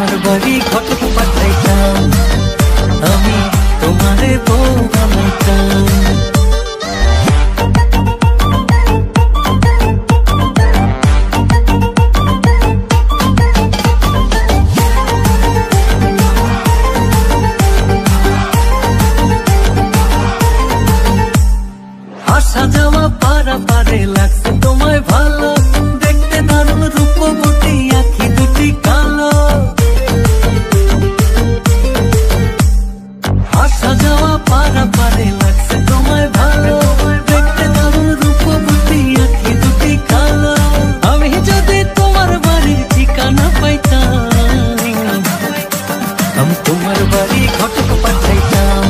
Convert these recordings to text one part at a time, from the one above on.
তোমার বাড়ি ঘটক পাঠাইতাম, আমি তোমারে বউ বানাইতাম। আসা যাওয়া পারা পারে লাগছে তোমায় ভালো, দেখতে দারুণ রূপবতী আঁখি দুটি কালো। আসা যাওয়া পারা পারে লাগছে তোমায় ভালো, দেখতে দারুণ রূপবতী আঁখি দুটি কালো। আমি যদি তোমার বাড়ির ঠিকানা পাইতাম, আমি তোমার বাড়ি ঘটক পাঠাইতাম,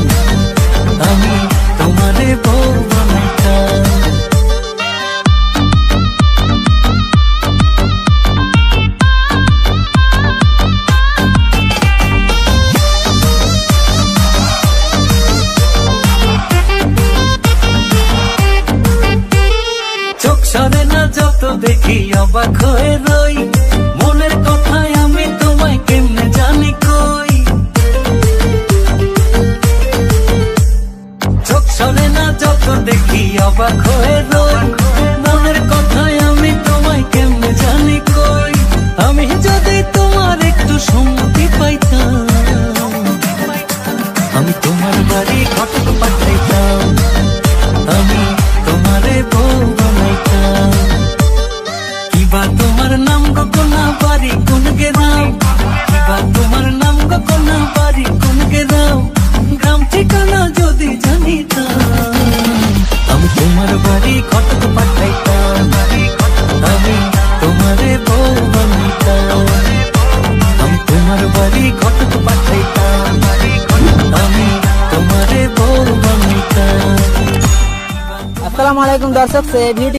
আমি তোমারে বউ বানাইতাম। চোখ সরে না যত দেখি অবাক হয়ে রই, মনের কথায় আমি তোমায় কেমনে জানি কই। চোখ সরে না যত দেখি অবাক হয়ে রই, মনের কথায় আমি তোমায় কেমনে জানি কই। আমি যদি তোমার একটু সম্মতি পাইতাম, আমি তোমার বাড়ি ঘটক পাঠাইতাম, আমি তোমারে বউ বানাইতাম। কিবা তোমার নাম গো কোনা বাড়ি কোন গেরাম, কিবা তোমার নাম গো কোনা বাড়ি কোন গেরাম, গ্রাম ঠিকানা যদি জানিতাম, আমি তোমার বাড়ি ঘটক পাঠাইতাম, আমি তোমারে বউ বানাইতাম। আমি তোমার বাড়ি ঘটক পাঠাইতাম, আমি তোমারে বউ বানাইতাম। আসসালামু আলাইকুম দর্শক,